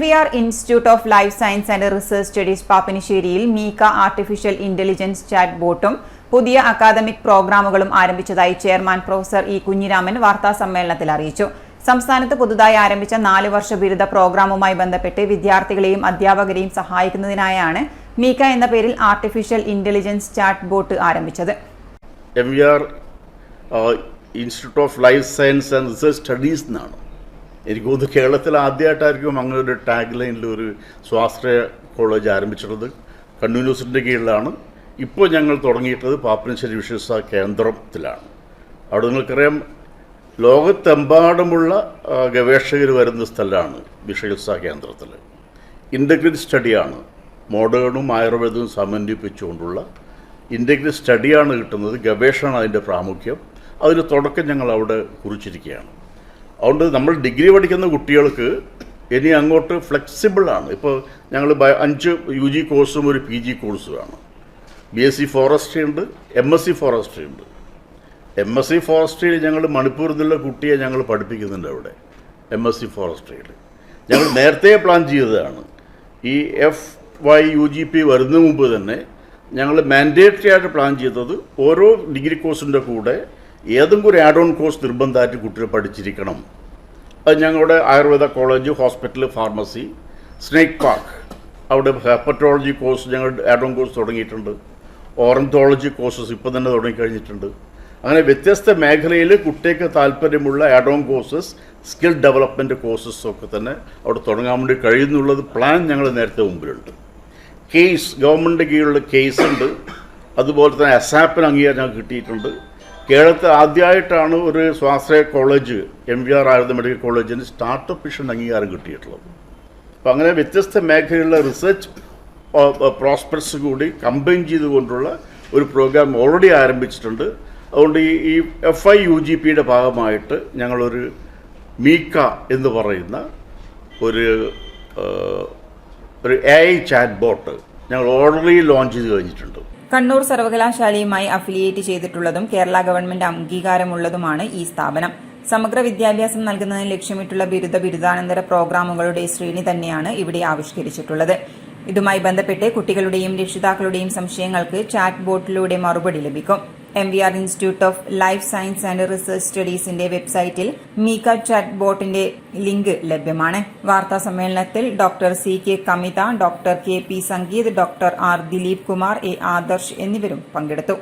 MVR Institute of Life Science and Research Studies പാപ്പിനിശ്ശേരിയിൽ മീക്ക artificial intelligence chat ബോട്ടും പുതിയ അക്കാദമിക് പ്രോഗ്രാമുകളും ആരംഭിച്ചതായി ചെയർമാൻ പ്രൊഫസർ ഇ കുഞ്ഞിരാമൻ വാർത്താസമ്മേളനത്തിൽ അറിയിച്ചു. സംസ്ഥാനത്ത് പുതുതായി ആരംഭിച്ച 4 വർഷ ബിരുദ പ്രോഗ്രാമുമായി ബന്ധപ്പെട്ട് വിദ്യാർത്ഥികളെയും അധ്യാപകരെയും സഹായിക്കുന്നതിനായാണ് മീക്ക എന്ന പേരിൽ ആർട്ടിഫിഷ്യൽ ഇന്റലിജൻസ് ചാറ്റ് ബോട്ട് ആരംഭിച്ചത്. MVR institute of life science and research studies എന്നാണ്. എനിക്ക് തോന്നുന്നു കേരളത്തിൽ ആദ്യമായിട്ടായിരിക്കും അങ്ങനെ ഒരു ടാഗ് ലൈനിൽ ഒരു സ്വാശ്രയ കോളേജ് ആരംഭിച്ചിട്ടുള്ളത്. കണ്ണൂർ യൂണിവേഴ്സിറ്റിൻ്റെ കീഴിലാണ്. ഇപ്പോൾ ഞങ്ങൾ തുടങ്ങിയിട്ടുള്ളത് പാപ്പിനിശ്ശേരി വിശ്വസാ കേന്ദ്രത്തിലാണ്. അവിടെ നിങ്ങൾക്കറിയാം, ലോകത്തെമ്പാടുമുള്ള ഗവേഷകർ വരുന്ന സ്ഥലമാണ് വിശ്വസാ കേന്ദ്രത്തിൽ. ഇൻ്റഗ്രേറ്റഡ് സ്റ്റഡിയാണ്, മോഡേണും ആയുർവേദവും സമന്വയിപ്പിച്ചുകൊണ്ടുള്ള ഇൻ്റഗ്രേറ്റഡ് സ്റ്റഡിയാണ് കിട്ടുന്നത്. ഗവേഷണമാണ് അതിൻ്റെ പ്രാമുഖ്യം. അതിന് തുടക്കം ഞങ്ങൾ അവിടെ കുറിച്ചിരിക്കുകയാണ്. അതുകൊണ്ട് നമ്മൾ ഡിഗ്രി പഠിക്കുന്ന കുട്ടികൾക്ക് ഇനി അങ്ങോട്ട് ഫ്ലെക്സിബിളാണ്. ഇപ്പോൾ ഞങ്ങൾ 5 UG കോഴ്സും ഒരു PG കോഴ്സുമാണ്. BSc ഫോറസ്ട്രി ഉണ്ട്, MSc ഫോറസ്ട്രി ഉണ്ട്. MSc ഫോറസ്ട്രിയിൽ ഞങ്ങൾ മണിപ്പൂരിൽ നിന്നുള്ള കുട്ടിയെ ഞങ്ങൾ പഠിപ്പിക്കുന്നുണ്ട്. അവിടെ MSc ഫോറസ്ട്രിയിൽ ഞങ്ങൾ നേരത്തെ പ്ലാൻ ചെയ്തതാണ്. ഈ FYUGP വരുന്നതിന് മുമ്പ് തന്നെ ഞങ്ങൾ മാൻഡേറ്ററി ആയിട്ട് പ്ലാൻ ചെയ്തത് ഓരോ ഡിഗ്രി കോഴ്സിൻ്റെ കൂടെ ഏതെങ്കിലും ഒരു ആഡ് ഓൺ കോഴ്സ് നിർബന്ധമായിട്ട് കുട്ടികൾ പഠിച്ചിരിക്കണം. അത് ഞങ്ങളുടെ Ayurveda college, hospital, pharmacy, snake park, അവിടെ ഹെപ്പറ്റോളജി കോഴ്സ് ഞങ്ങൾ ആഡ് ഓൺ കോഴ്സ് തുടങ്ങിയിട്ടുണ്ട്. ഓറന്തോളജി കോഴ്സസ് ഇപ്പോൾ തന്നെ തുടങ്ങിക്കഴിഞ്ഞിട്ടുണ്ട്. അങ്ങനെ വ്യത്യസ്ത മേഖലയിൽ കുട്ടിക്ക് താല്പര്യമുള്ള add on courses, skill development courses ഒക്കെ തന്നെ അവിടെ തുടങ്ങാൻ വേണ്ടി കഴിയുന്നുള്ളത് പ്ലാൻ ഞങ്ങൾ നേരത്തെ മുമ്പിലുണ്ട്. കേസ് ഗവൺമെൻറ് കീഴിലുള്ള കേസ് ഉണ്ട്. അതുപോലെ തന്നെ അസാപ്പിന് അംഗീകാരം ഞങ്ങൾക്ക് കിട്ടിയിട്ടുണ്ട്. കേരളത്തിൽ ആദ്യമായിട്ടാണ് ഒരു സ്വാശ്രയ കോളേജ്, MVR ആയുർവേദ മെഡിക്കൽ കോളേജിന് സ്റ്റാർട്ടപ്പ് മിഷൻ അംഗീകാരം കിട്ടിയിട്ടുള്ളത്. അപ്പോൾ അങ്ങനെ വ്യത്യസ്ത മേഖലയിലുള്ള റിസർച്ച് പ്രോസ്പെക്ട്സ് കൂടി കമ്പൈൻ ചെയ്തുകൊണ്ടുള്ള ഒരു പ്രോഗ്രാം ഓൾറെഡി ആരംഭിച്ചിട്ടുണ്ട്. അതുകൊണ്ട് ഈ FYUGPയുടെ ഭാഗമായിട്ട് ഞങ്ങളൊരു മീക്ക എന്ന് പറയുന്ന ഒരു AI ചാറ്റ് ബോട്ട് ഞങ്ങൾ ഓൾറെഡി ലോഞ്ച് ചെയ്ത് കഴിഞ്ഞിട്ടുണ്ട്. കണ്ണൂർ സർവകലാശാലയുമായി അഫിലിയേറ്റ് ചെയ്തിട്ടുള്ളതും കേരള ഗവൺമെന്റ് അംഗീകാരമുള്ളതുമാണ് ഈ സ്ഥാപനം. സമഗ്ര വിദ്യാഭ്യാസം നൽകുന്നതിന് ലക്ഷ്യമിട്ടുള്ള ബിരുദാനന്തര പ്രോഗ്രാമുകളുടെ ശ്രേണി തന്നെയാണ് ഇവിടെ ആവിഷ്കരിച്ചിട്ടുള്ളത്. ഇതുമായി ബന്ധപ്പെട്ട് കുട്ടികളുടെയും രക്ഷിതാക്കളുടെയും സംശയങ്ങൾക്ക് ചാറ്റ് ബോട്ടിലൂടെ മറുപടി ലഭിക്കും. MVR institute of life science and research സ്റ്റഡീസിന്റെ വെബ്സൈറ്റിൽ മീക്ക ചാറ്റ് ബോട്ടിന്റെ ലിങ്ക് ലഭ്യമാണ്. വാർത്താ സമ്മേളനത്തിൽ doctor CK Kamitha, doctor KP Sangeeth, doctor R Dileep Kumar, A Adarsh എന്നിവരും പങ്കെടുത്തു.